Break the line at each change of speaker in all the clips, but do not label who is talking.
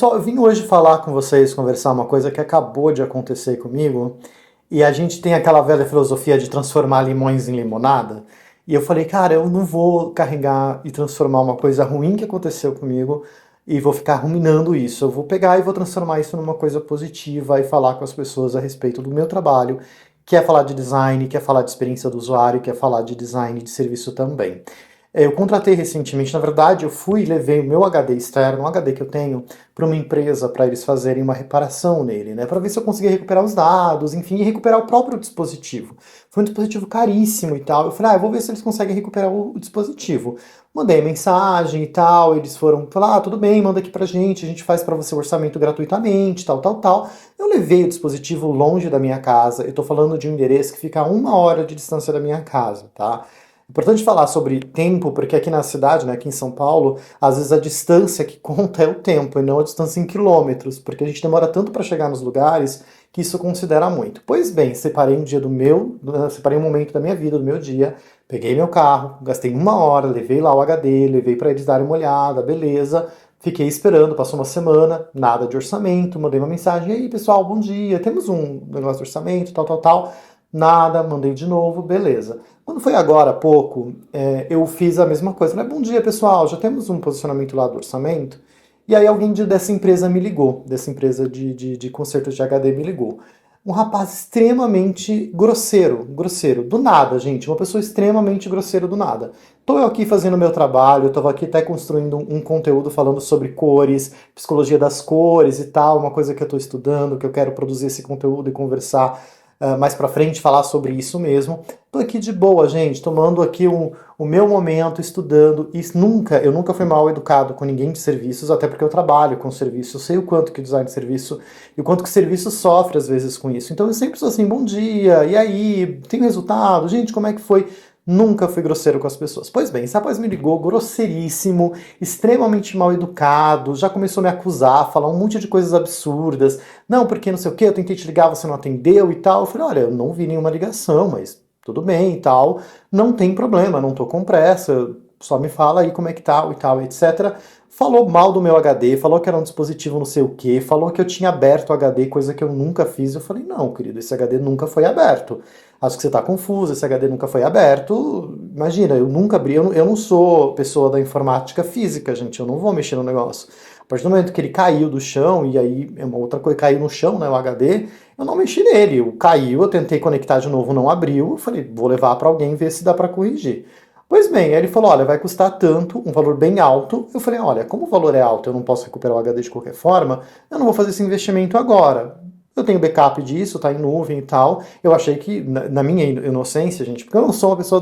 Só eu vim hoje falar com vocês, conversar uma coisa que acabou de acontecer comigo, e a gente tem aquela velha filosofia de transformar limões em limonada, e eu falei, cara, eu não vou carregar e transformar uma coisa ruim que aconteceu comigo e vou ficar ruminando isso. Eu vou pegar e vou transformar isso numa coisa positiva e falar com as pessoas a respeito do meu trabalho, que é falar de design, que é falar de experiência do usuário, que é falar de design de serviço também. Eu contratei recentemente, na verdade, eu fui e levei o meu HD externo, um HD que eu tenho, para uma empresa para eles fazerem uma reparação nele, né? Para ver se eu conseguia recuperar os dados, enfim, e recuperar o próprio dispositivo. Foi um dispositivo caríssimo e tal. Eu falei, eu vou ver se eles conseguem recuperar o dispositivo. Mandei mensagem e tal, eles foram falar, tudo bem, manda aqui pra gente, a gente faz para você o orçamento gratuitamente, tal, tal, tal. Eu levei o dispositivo longe da minha casa, eu tô falando de um endereço que fica a 1 hora de distância da minha casa, tá? Importante falar sobre tempo, porque aqui na cidade, né, aqui em São Paulo, às vezes a distância que conta é o tempo, e não a distância em quilômetros, porque a gente demora tanto para chegar nos lugares que isso considera muito. Pois bem, separei um dia separei um momento da minha vida, do meu dia, peguei meu carro, gastei 1 hora, levei lá o HD, levei para eles darem uma olhada, beleza. Fiquei esperando, passou uma semana, nada de orçamento, mandei uma mensagem, e aí pessoal, bom dia, temos um negócio de orçamento, tal, tal, tal. Nada, mandei de novo, beleza. Quando foi agora há pouco, eu fiz a mesma coisa. Falei, bom dia pessoal, já temos um posicionamento lá do orçamento. E aí alguém dessa empresa me ligou, dessa empresa de conserto de HD me ligou. Um rapaz extremamente grosseiro, do nada, gente, uma pessoa extremamente grosseira do nada. Tô eu aqui fazendo meu trabalho, tô aqui até construindo um conteúdo falando sobre cores, psicologia das cores e tal, uma coisa que eu tô estudando, que eu quero produzir esse conteúdo e conversar mais pra frente, falar sobre isso mesmo. Tô aqui de boa, gente, tomando aqui o meu momento, estudando. E eu nunca fui mal educado com ninguém de serviços, até porque eu trabalho com serviço, eu sei o quanto que design de serviço e o quanto que o serviço sofre às vezes com isso. Então eu sempre sou assim, bom dia, e aí, tem resultado? Gente, como é que foi? Nunca fui grosseiro com as pessoas. Pois bem, esse rapaz me ligou, grosseiríssimo, extremamente mal educado, já começou a me acusar, falar um monte de coisas absurdas. Não, porque não sei o que, eu tentei te ligar, você não atendeu e tal. Eu falei, olha, eu não vi nenhuma ligação, mas tudo bem e tal. Não tem problema, não tô com pressa, só me fala aí como é que tá e tal, etc. Falou mal do meu HD, falou que era um dispositivo não sei o que, falou que eu tinha aberto o HD, coisa que eu nunca fiz. Eu falei, não, querido, esse HD nunca foi aberto. Acho que você tá confuso, esse HD nunca foi aberto. Imagina, eu nunca abri, eu não sou pessoa da informática física, gente, eu não vou mexer no negócio. A partir do momento que ele caiu do chão, e aí é uma outra coisa, caiu no chão, né, o HD, eu não mexi nele. Caiu, eu tentei conectar de novo, não abriu. Eu falei, vou levar para alguém ver se dá para corrigir. Pois bem, aí ele falou, olha, vai custar tanto, um valor bem alto. Eu falei, olha, como o valor é alto, eu não posso recuperar o HD de qualquer forma, eu não vou fazer esse investimento agora. Eu tenho backup disso, tá em nuvem e tal. Eu achei que, na minha inocência, gente, porque eu não sou uma pessoa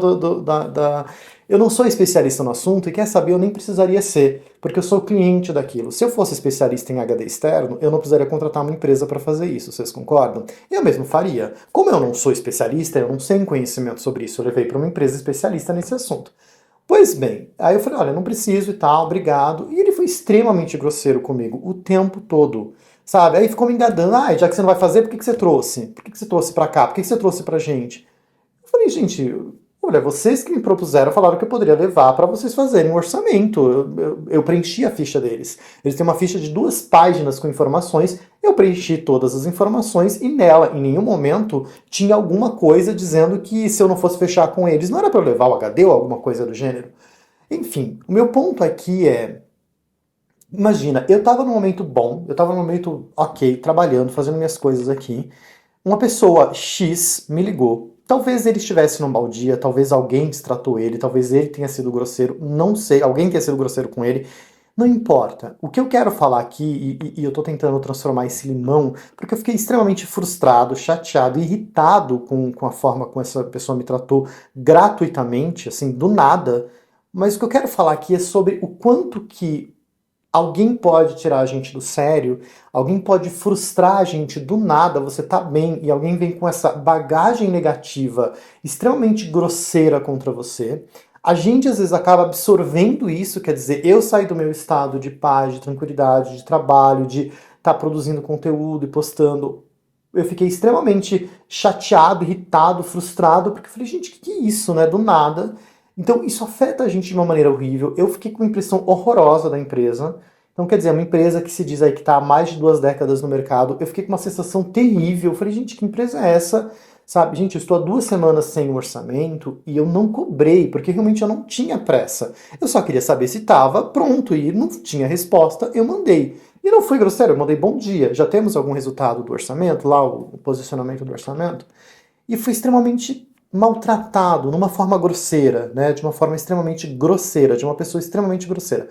eu não sou especialista no assunto e quer saber, eu nem precisaria ser, porque eu sou cliente daquilo. Se eu fosse especialista em HD externo, eu não precisaria contratar uma empresa para fazer isso, vocês concordam? Eu mesmo faria. Como eu não sou especialista, eu não tenho conhecimento sobre isso, eu levei para uma empresa especialista nesse assunto. Pois bem, aí eu falei, olha, não preciso e tal, obrigado. E ele foi extremamente grosseiro comigo o tempo todo, sabe? Aí ficou me enganando, já que você não vai fazer, por que você trouxe? Por que você trouxe pra cá? Por que você trouxe pra gente? Eu falei, gente, olha, vocês que me propuseram falaram que eu poderia levar para vocês fazerem um orçamento. Eu preenchi a ficha deles. Eles têm uma ficha de 2 páginas com informações. Eu preenchi todas as informações e nela, em nenhum momento, tinha alguma coisa dizendo que se eu não fosse fechar com eles, não era para eu levar o HD ou alguma coisa do gênero. Enfim, o meu ponto aqui é. Imagina, eu tava num momento bom, eu tava num momento ok, trabalhando, fazendo minhas coisas aqui. Uma pessoa X me ligou. Talvez ele estivesse num mau dia, talvez alguém destratou ele, talvez ele tenha sido grosseiro, não sei, alguém tenha sido grosseiro com ele. Não importa. O que eu quero falar aqui, e eu tô tentando transformar esse limão, porque eu fiquei extremamente frustrado, chateado, irritado com a forma como essa pessoa me tratou gratuitamente, assim, do nada. Mas o que eu quero falar aqui é sobre o quanto que alguém pode tirar a gente do sério, alguém pode frustrar a gente do nada, você tá bem, e alguém vem com essa bagagem negativa extremamente grosseira contra você. A gente às vezes acaba absorvendo isso, quer dizer, eu saí do meu estado de paz, de tranquilidade, de trabalho, de estar produzindo conteúdo e postando. Eu fiquei extremamente chateado, irritado, frustrado, porque eu falei, gente, que é isso, né? Do nada. Então isso afeta a gente de uma maneira horrível. Eu fiquei com uma impressão horrorosa da empresa. Então, quer dizer, é uma empresa que se diz aí que está há mais de 2 décadas no mercado. Eu fiquei com uma sensação terrível. Eu falei, gente, que empresa é essa? Sabe, gente, eu estou há 2 semanas sem um orçamento e eu não cobrei, porque realmente eu não tinha pressa. Eu só queria saber se estava pronto e não tinha resposta, eu mandei. E não fui grosseiro, eu mandei bom dia. Já temos algum resultado do orçamento, lá o posicionamento do orçamento? E fui extremamente maltratado, numa forma grosseira, né? De uma forma extremamente grosseira, de uma pessoa extremamente grosseira.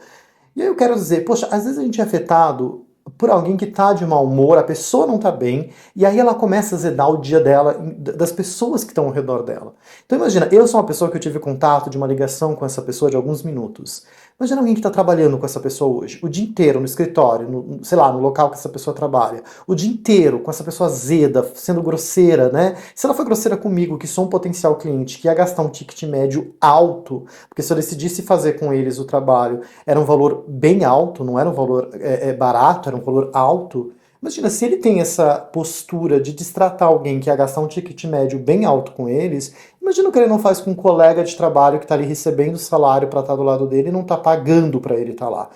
E aí eu quero dizer, poxa, às vezes a gente é afetado por alguém que tá de mau humor, a pessoa não tá bem, e aí ela começa a azedar o dia dela, das pessoas que estão ao redor dela. Então imagina, eu sou uma pessoa que eu tive contato de uma ligação com essa pessoa de alguns minutos. Imagina alguém que está trabalhando com essa pessoa hoje, o dia inteiro no escritório, sei lá, no local que essa pessoa trabalha, o dia inteiro com essa pessoa azeda, sendo grosseira, né? Se ela foi grosseira comigo, que sou um potencial cliente, que ia gastar um ticket médio alto, porque se eu decidisse fazer com eles o trabalho, era um valor bem alto, não era um valor barato, era um valor alto. Imagina, se ele tem essa postura de destratar alguém que ia gastar um ticket médio bem alto com eles, imagina o que ele não faz com um colega de trabalho que está ali recebendo salário para estar do lado dele e não está pagando para ele estar lá.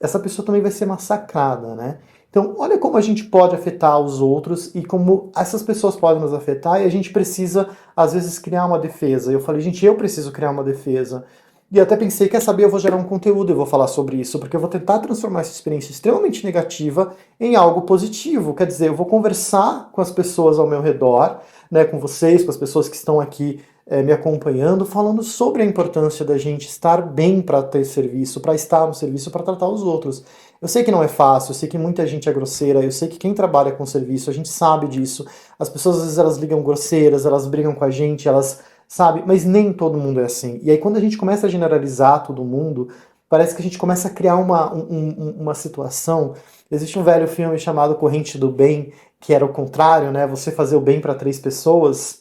Essa pessoa também vai ser massacrada, né? Então, olha como a gente pode afetar os outros e como essas pessoas podem nos afetar e a gente precisa, às vezes, criar uma defesa. Eu falei, gente, eu preciso criar uma defesa. E até pensei, quer saber, eu vou gerar um conteúdo, eu vou falar sobre isso, porque eu vou tentar transformar essa experiência extremamente negativa em algo positivo. Quer dizer, eu vou conversar com as pessoas ao meu redor, né, com vocês, com as pessoas que estão aqui me acompanhando, falando sobre a importância da gente estar bem para ter serviço, para estar no serviço, para tratar os outros. Eu sei que não é fácil, eu sei que muita gente é grosseira, eu sei que quem trabalha com serviço, a gente sabe disso. As pessoas às vezes elas ligam grosseiras, elas brigam com a gente, elas, sabe, mas nem todo mundo é assim. E aí quando a gente começa a generalizar todo mundo, parece que a gente começa a criar uma situação. Existe um velho filme chamado Corrente do Bem, que era o contrário, né? Você fazer o bem para 3 pessoas.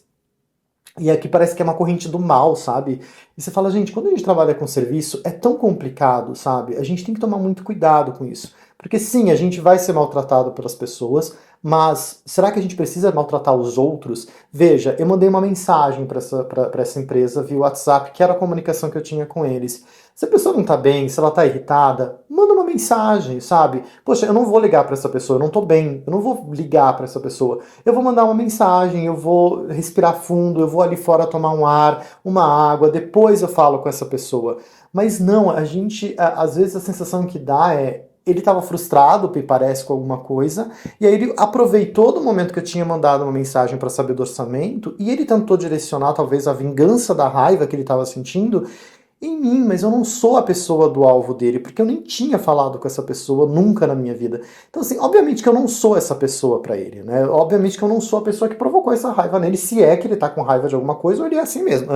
E aqui parece que é uma corrente do mal, sabe? E você fala, gente, quando a gente trabalha com serviço, é tão complicado, sabe? A gente tem que tomar muito cuidado com isso. Porque sim, a gente vai ser maltratado pelas pessoas, mas será que a gente precisa maltratar os outros? Veja, eu mandei uma mensagem para essa empresa via WhatsApp, que era a comunicação que eu tinha com eles. Se a pessoa não tá bem, se ela tá irritada, manda uma mensagem, sabe? Poxa, eu não vou ligar para essa pessoa, eu não tô bem, eu não vou ligar para essa pessoa. Eu vou mandar uma mensagem, eu vou respirar fundo, eu vou ali fora tomar um ar, uma água, depois eu falo com essa pessoa. Mas não, a gente, às vezes a sensação que dá é ele estava frustrado, me parece, com alguma coisa, e aí ele aproveitou do momento que eu tinha mandado uma mensagem para saber do orçamento, e ele tentou direcionar talvez a vingança da raiva que ele estava sentindo em mim, mas eu não sou a pessoa do alvo dele, porque eu nem tinha falado com essa pessoa nunca na minha vida. Então, assim, obviamente que eu não sou essa pessoa para ele, né? Obviamente que eu não sou a pessoa que provocou essa raiva nele, se é que ele tá com raiva de alguma coisa ou ele é assim mesmo.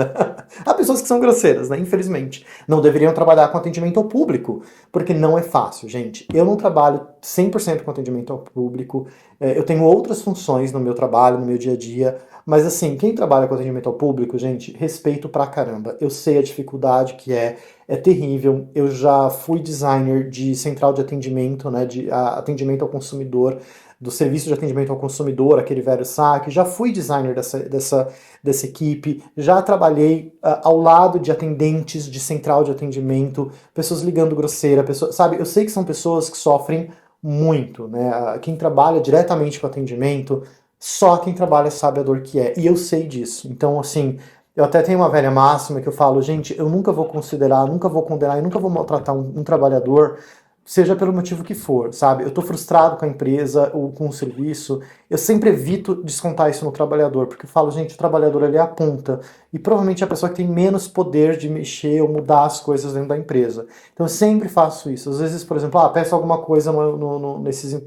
Há pessoas que são grosseiras, né? Infelizmente. Não deveriam trabalhar com atendimento ao público, porque não é fácil, gente. Eu não trabalho 100% com atendimento ao público, eu tenho outras funções no meu trabalho, no meu dia a dia, mas assim, quem trabalha com atendimento ao público, gente, respeito pra caramba. Eu sei a dificuldade que é terrível. Eu já fui designer de central de atendimento, né, de atendimento ao consumidor, do serviço de atendimento ao consumidor, aquele velho saque. Já fui designer dessa equipe. Já trabalhei ao lado de atendentes de central de atendimento, pessoas ligando grosseira, pessoas, sabe? Eu sei que são pessoas que sofrem muito, né? Quem trabalha diretamente com atendimento, só quem trabalha sabe a dor que é. E eu sei disso. Então, assim, eu até tenho uma velha máxima que eu falo, gente, eu nunca vou considerar, nunca vou condenar e nunca vou maltratar um trabalhador, seja pelo motivo que for, sabe? Eu tô frustrado com a empresa ou com o serviço, eu sempre evito descontar isso no trabalhador, porque eu falo, gente, o trabalhador ele é a ponta, e provavelmente é a pessoa que tem menos poder de mexer ou mudar as coisas dentro da empresa. Então eu sempre faço isso. Às vezes, por exemplo, peço alguma coisa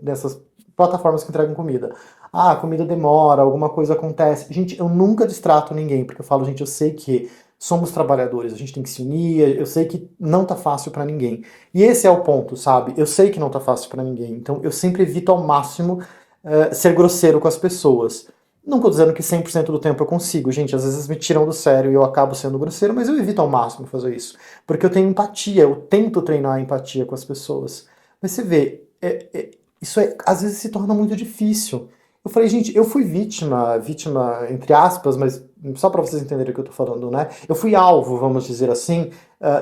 nessas plataformas que entregam comida. Ah, a comida demora, alguma coisa acontece. Gente, eu nunca distrato ninguém, porque eu falo, gente, eu sei que somos trabalhadores, a gente tem que se unir, eu sei que não tá fácil pra ninguém. E esse é o ponto, sabe? Eu sei que não tá fácil pra ninguém, então eu sempre evito ao máximo ser grosseiro com as pessoas. Não tô dizendo que 100% do tempo eu consigo, gente, às vezes me tiram do sério e eu acabo sendo grosseiro, mas eu evito ao máximo fazer isso, porque eu tenho empatia, eu tento treinar a empatia com as pessoas. Mas você vê, isso às vezes se torna muito difícil. Eu falei, gente, eu fui vítima entre aspas, mas só para vocês entenderem o que eu tô falando, né? Eu fui alvo, vamos dizer assim,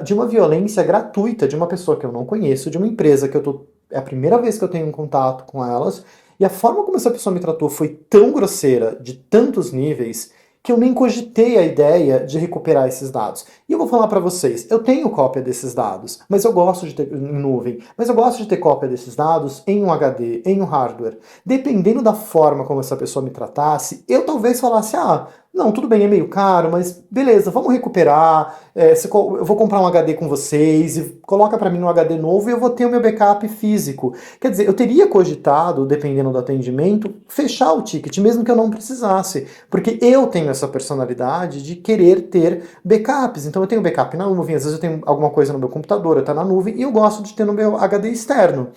de uma violência gratuita de uma pessoa que eu não conheço, de uma empresa que eu tô é a primeira vez que eu tenho um contato com elas, e a forma como essa pessoa me tratou foi tão grosseira, de tantos níveis, que eu nem cogitei a ideia de recuperar esses dados. E eu vou falar para vocês, eu tenho cópia desses dados, mas eu gosto de ter em nuvem, mas eu gosto de ter cópia desses dados em um HD, em um hardware. Dependendo da forma como essa pessoa me tratasse, eu talvez falasse, ah, não, tudo bem, é meio caro, mas beleza, vamos recuperar, eu vou comprar um HD com vocês, e coloca para mim um HD novo e eu vou ter o meu backup físico. Quer dizer, eu teria cogitado, dependendo do atendimento, fechar o ticket, mesmo que eu não precisasse, porque eu tenho essa personalidade de querer ter backups. Então eu tenho backup na nuvem, às vezes eu tenho alguma coisa no meu computador, está na nuvem, e eu gosto de ter no meu HD externo.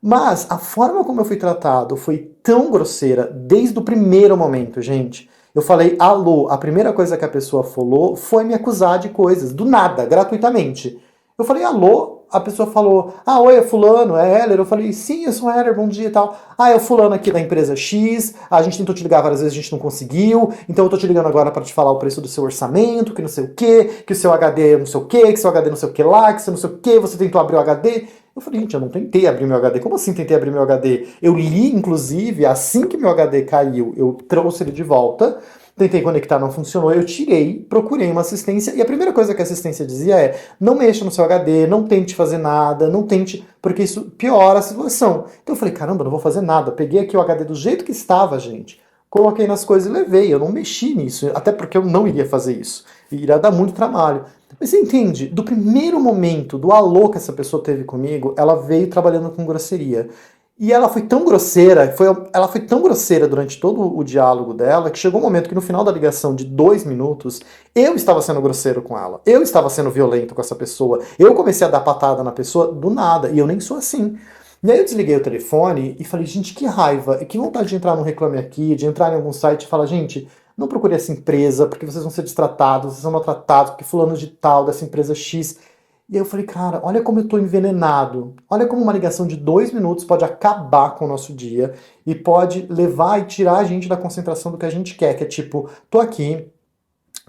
Mas a forma como eu fui tratado foi tão grosseira desde o primeiro momento, gente. Eu falei alô, a primeira coisa que a pessoa falou foi me acusar de coisas, do nada, gratuitamente. Eu falei alô, a pessoa falou, ah, oi, é fulano, é Heller? Eu falei, sim, eu sou Heller, bom dia e tal. Ah, é o fulano aqui da empresa X, a gente tentou te ligar várias vezes, a gente não conseguiu, então eu tô te ligando agora para te falar o preço do seu orçamento, que não sei o quê, que o seu HD é não sei o quê, que o seu HD não sei o que lá, que você não sei o quê, você tentou abrir o HD. Eu falei, gente, eu não tentei abrir meu HD. Como assim tentei abrir meu HD? Eu li, inclusive, assim que meu HD caiu, eu trouxe ele de volta, tentei conectar, não funcionou, eu tirei, procurei uma assistência, e a primeira coisa que a assistência dizia é, não mexa no seu HD, não tente fazer nada, não tente, porque isso piora a situação. Então eu falei, caramba, não vou fazer nada. Peguei aqui o HD do jeito que estava, gente, coloquei nas coisas e levei, eu não mexi nisso, até porque eu não iria fazer isso. Iria dar muito trabalho. Mas você entende? Do primeiro momento, do alô que essa pessoa teve comigo, ela veio trabalhando com grosseria. E ela foi tão grosseira, ela foi tão grosseira durante todo o diálogo dela, que chegou um momento que no final da ligação de 2 minutos, eu estava sendo grosseiro com ela. Eu estava sendo violento com essa pessoa. Eu comecei a dar patada na pessoa do nada, e eu nem sou assim. E aí eu desliguei o telefone e falei, gente, que raiva, e que vontade de entrar no Reclame Aqui, de entrar em algum site e falar, gente, não procure essa empresa, porque vocês vão ser destratados, vocês são maltratados, porque fulano de tal, dessa empresa X. E aí eu falei, cara, olha como eu tô envenenado. Olha como uma ligação de 2 minutos pode acabar com o nosso dia e pode levar e tirar a gente da concentração do que a gente quer, que é tipo, tô aqui,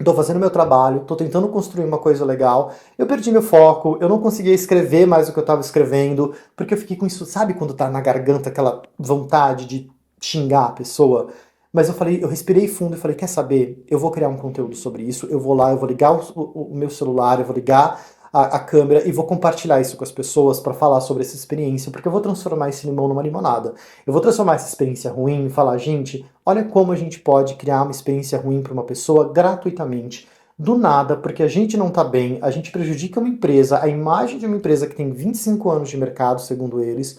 tô fazendo meu trabalho, tô tentando construir uma coisa legal, eu perdi meu foco, eu não conseguia escrever mais o que eu tava escrevendo, porque eu fiquei com isso, sabe quando tá na garganta aquela vontade de xingar a pessoa? Mas eu falei, eu respirei fundo e falei, quer saber? Eu vou criar um conteúdo sobre isso, eu vou lá, eu vou ligar o meu celular, eu vou ligar a câmera e vou compartilhar isso com as pessoas para falar sobre essa experiência, porque eu vou transformar esse limão numa limonada. Eu vou transformar essa experiência ruim e falar, gente, olha como a gente pode criar uma experiência ruim para uma pessoa gratuitamente, do nada, porque a gente não tá bem, a gente prejudica uma empresa, a imagem de uma empresa que tem 25 anos de mercado, segundo eles,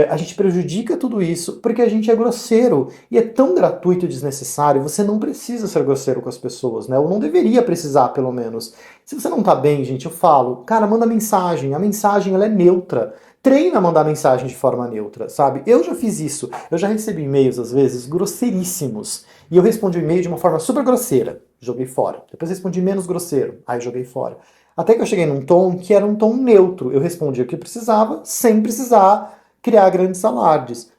a gente prejudica tudo isso porque a gente é grosseiro. E é tão gratuito e desnecessário, você não precisa ser grosseiro com as pessoas, né? Ou não deveria precisar, pelo menos. Se você não tá bem, gente, eu falo, cara, manda mensagem. A mensagem, ela é neutra. Treina a mandar mensagem de forma neutra, sabe? Eu já fiz isso. Eu já recebi e-mails, às vezes, grosseiríssimos. E eu respondi o e-mail de uma forma super grosseira. Joguei fora. Depois respondi menos grosseiro. Aí joguei fora. Até que eu cheguei num tom que era um tom neutro. Eu respondi o que precisava, sem precisar criar grandes alardes.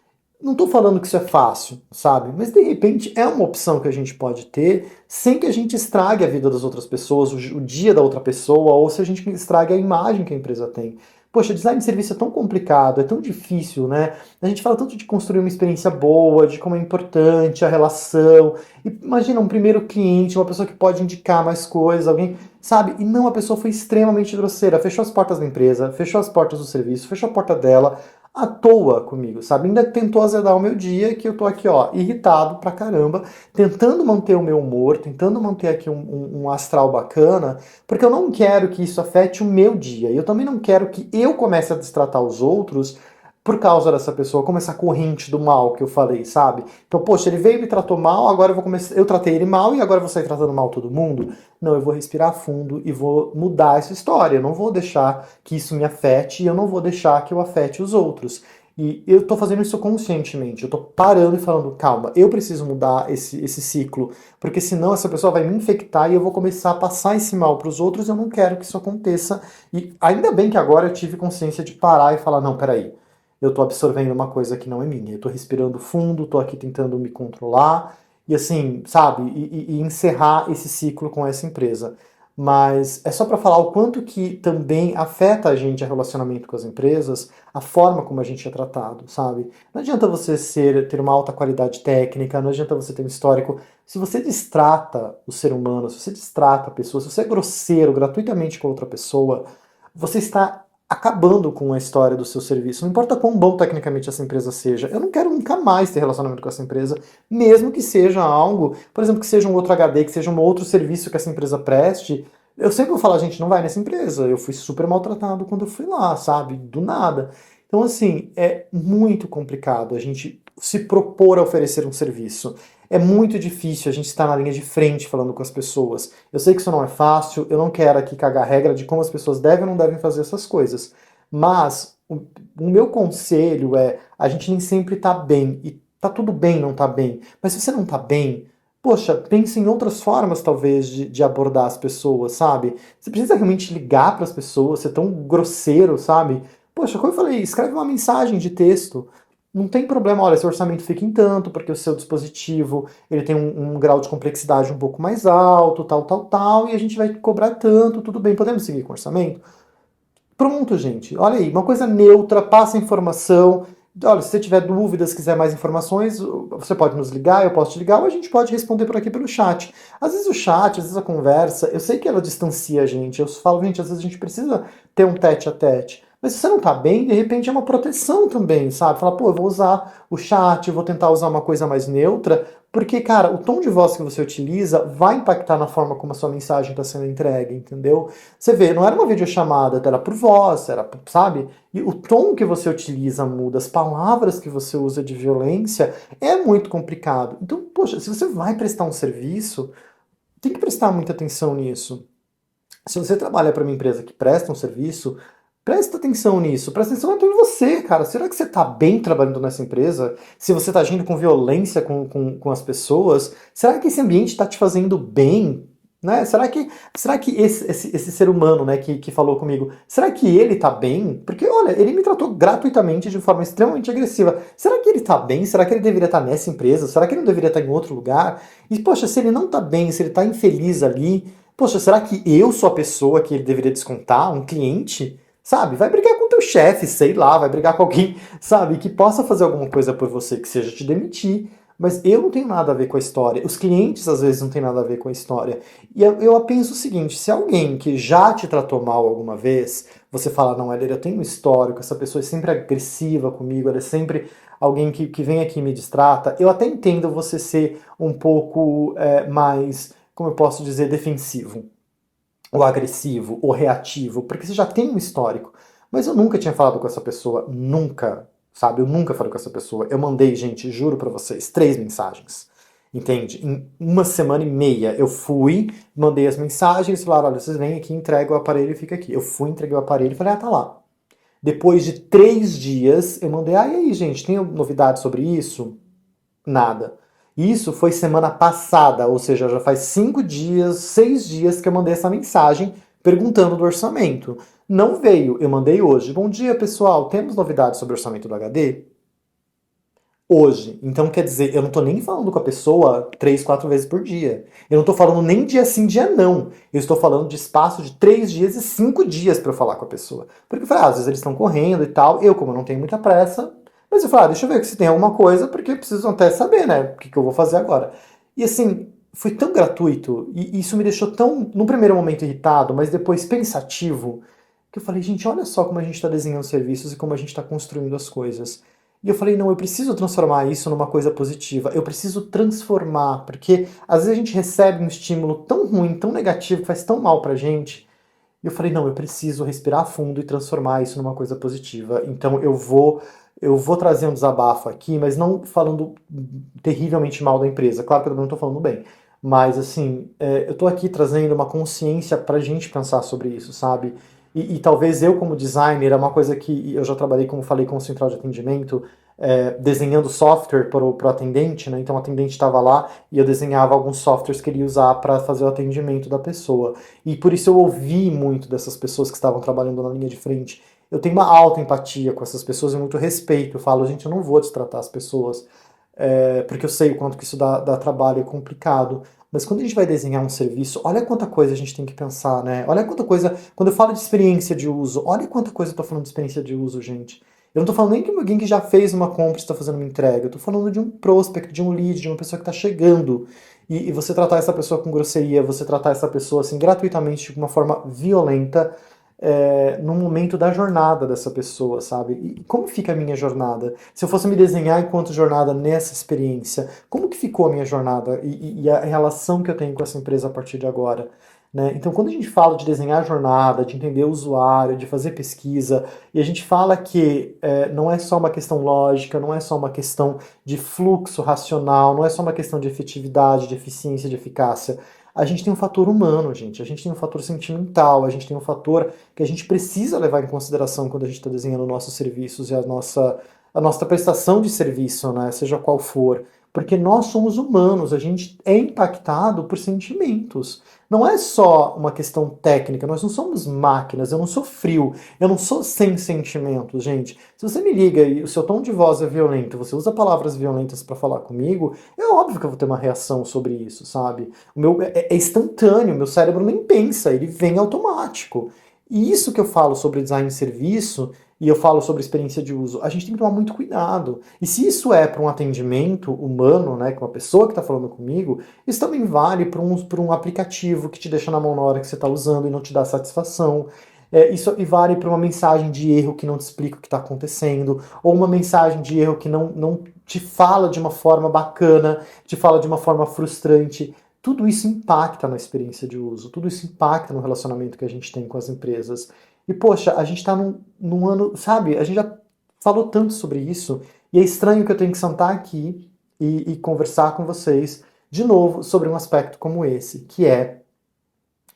Não estou falando que isso é fácil, sabe? Mas de repente é uma opção que a gente pode ter sem que a gente estrague a vida das outras pessoas, o dia da outra pessoa, ou se a gente estrague a imagem que a empresa tem. Poxa, design de serviço é tão complicado, é tão difícil, né? A gente fala tanto de construir uma experiência boa, de como é importante a relação. E imagina um primeiro cliente, uma pessoa que pode indicar mais coisas, alguém, sabe? E não, a pessoa foi extremamente grosseira, fechou as portas da empresa, fechou as portas do serviço, fechou a porta dela, à toa comigo, sabe? Ainda tentou azedar o meu dia, que eu tô aqui, ó, irritado pra caramba, tentando manter o meu humor, tentando manter aqui um astral bacana, porque eu não quero que isso afete o meu dia. E eu também não quero que eu comece a destratar os outros por causa dessa pessoa, como essa corrente do mal que eu falei, sabe? Então, poxa, ele veio e me tratou mal, agora eu vou começar, eu tratei ele mal e agora eu vou sair tratando mal todo mundo? Não, eu vou respirar fundo e vou mudar essa história. Eu não vou deixar que isso me afete e eu não vou deixar que eu afete os outros. E eu tô fazendo isso conscientemente, eu tô parando e falando, calma, eu preciso mudar esse ciclo, porque senão essa pessoa vai me infectar e eu vou começar a passar esse mal para os outros, eu não quero que isso aconteça. E ainda bem que agora eu tive consciência de parar e falar, não, peraí, eu tô absorvendo uma coisa que não é minha, eu tô respirando fundo, tô aqui tentando me controlar, e assim, sabe, e encerrar esse ciclo com essa empresa. mas é só para falar o quanto que também afeta a gente, o relacionamento com as empresas, a forma como a gente é tratado, sabe? Não adianta você ter uma alta qualidade técnica, não adianta você ter um histórico. Se você destrata o ser humano, se você destrata a pessoa, se você é grosseiro gratuitamente com outra pessoa, você está acabando com a história do seu serviço. Não importa quão bom tecnicamente essa empresa seja, eu não quero nunca mais ter relacionamento com essa empresa, mesmo que seja algo, por exemplo, que seja um outro HD, que seja um outro serviço que essa empresa preste. Eu sempre vou falar, gente, não vai nessa empresa. Eu fui super maltratado quando eu fui lá, sabe? Do nada. Então, assim, é muito complicado a gente se propor a oferecer um serviço. É muito difícil a gente estar na linha de frente falando com as pessoas. Eu sei que isso não é fácil, eu não quero aqui cagar regra de como as pessoas devem ou não devem fazer essas coisas. Mas o meu conselho é, a gente nem sempre tá bem. E tá tudo bem não tá bem. Mas se você não tá bem, poxa, pense em outras formas, talvez, de abordar as pessoas, sabe? Você precisa realmente ligar para as pessoas, ser tão grosseiro, sabe? Poxa, como eu falei, escreve uma mensagem de texto. Não tem problema, olha, seu orçamento fica em tanto, porque o seu dispositivo ele tem um grau de complexidade um pouco mais alto, tal, tal, tal, e a gente vai cobrar tanto, tudo bem, podemos seguir com o orçamento? Pronto, gente. Olha aí, uma coisa neutra, passa a informação. Olha, se você tiver dúvidas, quiser mais informações, você pode nos ligar, eu posso te ligar, ou a gente pode responder por aqui pelo chat. Às vezes o chat, às vezes a conversa, eu sei que ela distancia a gente. Eu falo, gente, às vezes a gente precisa ter um tete a tete. Mas se você não tá bem, de repente é uma proteção também, sabe? Fala, pô, eu vou usar o chat, vou tentar usar uma coisa mais neutra, porque, cara, o tom de voz que você utiliza vai impactar na forma como a sua mensagem está sendo entregue, entendeu? Você vê, não era uma videochamada, era por voz, era, sabe? E o tom que você utiliza muda, as palavras que você usa de violência é muito complicado. Então, poxa, se você vai prestar um serviço, tem que prestar muita atenção nisso. Se você trabalha para uma empresa que presta um serviço, presta atenção nisso, presta atenção até em você, cara. Será que você está bem trabalhando nessa empresa? Se você está agindo com violência com as pessoas, será que esse ambiente está te fazendo bem? Né? Será que esse ser humano, né, que falou comigo, será que ele tá bem? Porque, olha, ele me tratou gratuitamente de forma extremamente agressiva. Será que ele tá bem? Será que ele deveria estar nessa empresa? Será que ele não deveria estar em outro lugar? E, poxa, se ele não tá bem, se ele tá infeliz ali, poxa, será que eu sou a pessoa que ele deveria descontar? Um cliente? Sabe? Vai brigar com teu chefe, sei lá, vai brigar com alguém, sabe, que possa fazer alguma coisa por você, que seja te demitir. Mas eu não tenho nada a ver com a história. Os clientes, às vezes, não têm nada a ver com a história. E eu penso o seguinte: se alguém que já te tratou mal alguma vez, você fala, não, Helena, eu tenho um histórico, essa pessoa é sempre agressiva comigo, ela é sempre alguém que vem aqui e me distrata, eu até entendo você ser um pouco mais, como eu posso dizer, defensivo, ou agressivo, ou reativo, porque você já tem um histórico. Mas eu nunca tinha falado com essa pessoa, nunca, sabe? Eu nunca falei com essa pessoa. Eu mandei, gente, juro pra vocês, 3 mensagens. Entende? Em uma semana e meia eu fui, mandei as mensagens, falaram, olha, vocês vêm aqui, entrega o aparelho e fica aqui. Eu fui, entreguei o aparelho e falei, ah, tá lá. Depois de 3 dias, eu mandei, ah, e aí, gente, tem novidade sobre isso? Nada. Isso foi semana passada, ou seja, já faz 5 dias, 6 dias que eu mandei essa mensagem perguntando do orçamento. Não veio, eu mandei hoje. Bom dia, pessoal, temos novidades sobre o orçamento do HD? Hoje. Então, quer dizer, eu não tô nem falando com a pessoa 3, 4 vezes por dia. Eu não tô falando nem dia sim, dia não. Eu estou falando de espaço de 3 dias e 5 dias para eu falar com a pessoa. Porque eu falei, às vezes eles estão correndo e tal. Eu, como não tenho muita pressa, mas eu falei, deixa eu ver se tem alguma coisa, porque eu preciso até saber, né? O que eu vou fazer agora. E assim, foi tão gratuito, e isso me deixou tão, no primeiro momento, irritado, mas depois pensativo, que eu falei, gente, olha só como a gente está desenhando serviços e como a gente está construindo as coisas. E eu falei, não, eu preciso transformar isso numa coisa positiva. Eu preciso transformar, porque às vezes a gente recebe um estímulo tão ruim, tão negativo, que faz tão mal pra gente. E eu falei, não, eu preciso respirar fundo e transformar isso numa coisa positiva. Então eu vou trazer um desabafo aqui, mas não falando terrivelmente mal da empresa. Claro que eu não estou falando bem. Mas, assim, eu estou aqui trazendo uma consciência para a gente pensar sobre isso, sabe? E talvez eu, como designer, é uma coisa que eu já trabalhei, como falei, com o central de atendimento, desenhando software para o atendente, né? Então o atendente estava lá e eu desenhava alguns softwares que ele ia usar para fazer o atendimento da pessoa. E por isso eu ouvi muito dessas pessoas que estavam trabalhando na linha de frente. Eu tenho uma alta empatia com essas pessoas e muito respeito. Eu falo, gente, eu não vou destratar as pessoas, porque eu sei o quanto que isso dá trabalho, é complicado. mas quando a gente vai desenhar um serviço, olha quanta coisa a gente tem que pensar, né? Olha quanta coisa. Quando eu falo de experiência de uso, olha quanta coisa eu tô falando de experiência de uso, gente. Eu não tô falando nem de alguém que já fez uma compra e está fazendo uma entrega. Eu tô falando de um prospect, de um lead, de uma pessoa que está chegando. E você tratar essa pessoa com grosseria, você tratar essa pessoa assim gratuitamente de uma forma violenta, no momento da jornada dessa pessoa, sabe? E como fica a minha jornada? Se eu fosse me desenhar enquanto jornada nessa experiência, como que ficou a minha jornada e a relação que eu tenho com essa empresa a partir de agora? Né? Então, quando a gente fala de desenhar a jornada, de entender o usuário, de fazer pesquisa, e a gente fala que não é só uma questão lógica, não é só uma questão de fluxo racional, não é só uma questão de efetividade, de eficiência, de eficácia. A gente tem um fator humano, gente. A gente tem um fator sentimental, a gente tem um fator que a gente precisa levar em consideração quando a gente está desenhando nossos serviços e a nossa prestação de serviço, né? Seja qual for. Porque nós somos humanos, a gente é impactado por sentimentos. Não é só uma questão técnica, nós não somos máquinas, eu não sou frio, eu não sou sem sentimentos, gente. Se você me liga e o seu tom de voz é violento, você usa palavras violentas para falar comigo, é óbvio que eu vou ter uma reação sobre isso, sabe? O meu é instantâneo, meu cérebro nem pensa, ele vem automático. E isso que eu falo sobre design de serviço e eu falo sobre experiência de uso, a gente tem que tomar muito cuidado. E se isso é para um atendimento humano, né, com uma pessoa que está falando comigo, isso também vale para um aplicativo que te deixa na mão na hora que você está usando e não te dá satisfação. Isso e vale para uma mensagem de erro que não te explica o que está acontecendo, ou uma mensagem de erro que não te fala de uma forma bacana, te fala de uma forma frustrante. Tudo isso impacta na experiência de uso, tudo isso impacta no relacionamento que a gente tem com as empresas. E, poxa, a gente está num ano, sabe? A gente já falou tanto sobre isso, e é estranho que eu tenho que sentar aqui e conversar com vocês de novo sobre um aspecto como esse, que é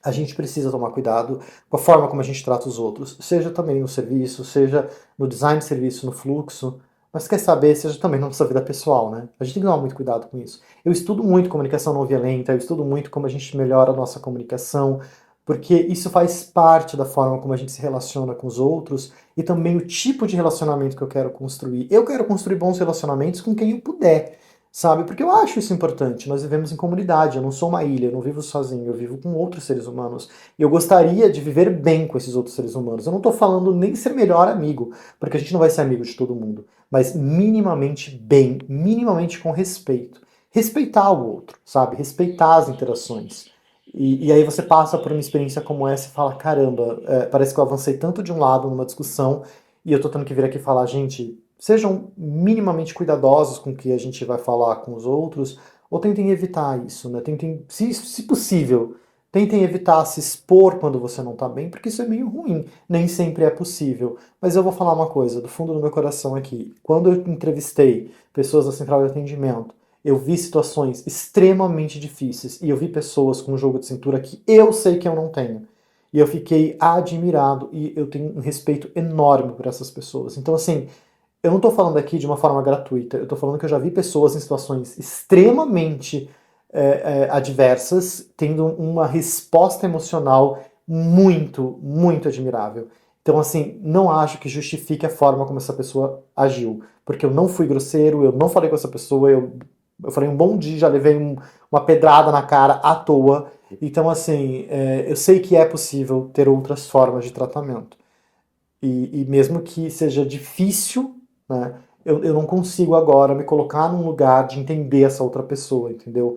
a gente precisa tomar cuidado com a forma como a gente trata os outros, seja também no serviço, seja no design de serviço, no fluxo, mas quer saber, seja também na nossa vida pessoal, né? A gente tem que tomar muito cuidado com isso. Eu estudo muito comunicação não violenta, eu estudo muito como a gente melhora a nossa comunicação, porque isso faz parte da forma como a gente se relaciona com os outros e também o tipo de relacionamento que eu quero construir. Eu quero construir bons relacionamentos com quem eu puder, sabe? Porque eu acho isso importante. Nós vivemos em comunidade, eu não sou uma ilha, eu não vivo sozinho, eu vivo com outros seres humanos. E eu gostaria de viver bem com esses outros seres humanos. Eu não estou falando nem ser melhor amigo, porque a gente não vai ser amigo de todo mundo, mas minimamente bem, minimamente com respeito. Respeitar o outro, sabe? Respeitar as interações. E aí você passa por uma experiência como essa e fala, caramba, parece que eu avancei tanto de um lado numa discussão e eu tô tendo que vir aqui falar, gente, sejam minimamente cuidadosos com o que a gente vai falar com os outros, ou tentem evitar isso, né? Tentem, se possível, tentem evitar se expor quando você não tá bem, porque isso é meio ruim. Nem sempre é possível. Mas eu vou falar uma coisa, do fundo do meu coração aqui. Quando eu entrevistei pessoas da central de atendimento, eu vi situações extremamente difíceis e eu vi pessoas com um jogo de cintura que eu sei que eu não tenho. E eu fiquei admirado e eu tenho um respeito enorme por essas pessoas. Então, assim, eu não estou falando aqui de uma forma gratuita, eu estou falando que eu já vi pessoas em situações extremamente adversas tendo uma resposta emocional muito, muito admirável. Então, assim, não acho que justifique a forma como essa pessoa agiu. Porque eu não fui grosseiro, eu não falei com essa pessoa, eu falei um bom dia, já levei uma pedrada na cara à toa. Então, assim, eu sei que é possível ter outras formas de tratamento. E mesmo que seja difícil, né, eu não consigo agora me colocar num lugar de entender essa outra pessoa, entendeu?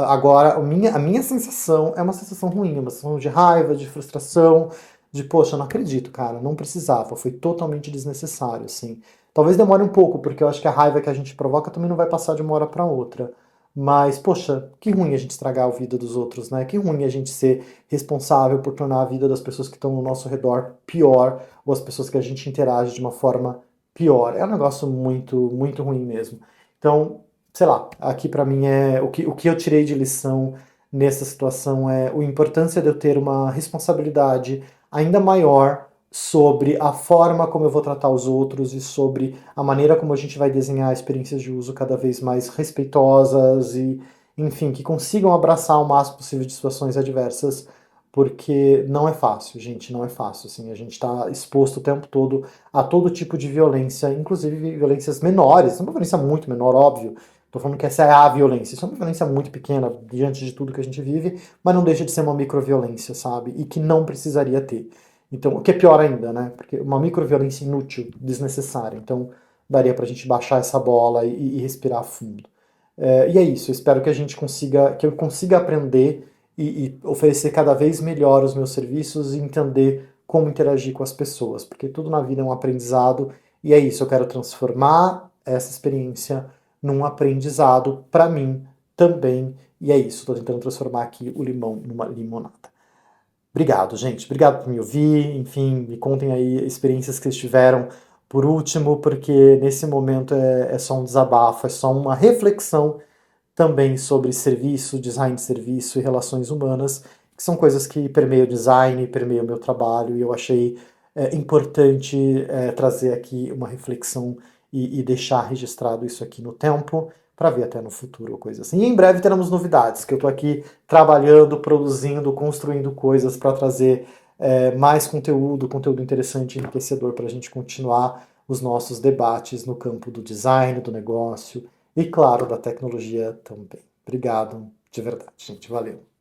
Agora, a minha sensação é uma sensação ruim, uma sensação de raiva, de frustração, de, poxa, eu não acredito, cara, não precisava, foi totalmente desnecessário, assim. Talvez demore um pouco, porque eu acho que a raiva que a gente provoca também não vai passar de uma hora para outra. Mas, poxa, que ruim a gente estragar a vida dos outros, né? Que ruim a gente ser responsável por tornar a vida das pessoas que estão no nosso redor pior, ou as pessoas que a gente interage de uma forma pior. É um negócio muito, muito ruim mesmo. Então, sei lá, aqui pra mim é o que eu tirei de lição nessa situação é a importância de eu ter uma responsabilidade ainda maior sobre a forma como eu vou tratar os outros e sobre a maneira como a gente vai desenhar experiências de uso cada vez mais respeitosas e, enfim, que consigam abraçar o máximo possível de situações adversas, porque não é fácil, gente, não é fácil, assim, a gente está exposto o tempo todo a todo tipo de violência, inclusive violências menores, uma violência muito menor, óbvio, Estou falando que essa é a violência. Isso é uma violência muito pequena diante de tudo que a gente vive, mas não deixa de ser uma microviolência, sabe? E que não precisaria ter. Então, o que é pior ainda, né? Porque uma microviolência inútil, desnecessária. Então, daria pra gente baixar essa bola e respirar fundo. E é isso, eu espero que a gente consiga, que eu consiga aprender e oferecer cada vez melhor os meus serviços e entender como interagir com as pessoas, porque tudo na vida é um aprendizado e é isso, eu quero transformar essa experiência num aprendizado para mim também, e é isso, estou tentando transformar aqui o limão numa limonada. Obrigado, gente. Obrigado por me ouvir. Enfim, me contem aí experiências que vocês tiveram por último, porque nesse momento é só um desabafo, é só uma reflexão também sobre serviço, design de serviço e relações humanas, que são coisas que permeiam o design, permeiam o meu trabalho, e eu achei importante trazer aqui uma reflexão e deixar registrado isso aqui no tempo, para ver até no futuro, coisa assim. E em breve teremos novidades, que eu estou aqui trabalhando, produzindo, construindo coisas para trazer mais conteúdo interessante e enriquecedor para a gente continuar os nossos debates no campo do design, do negócio, e, claro, da tecnologia também. Obrigado, de verdade, gente. Valeu.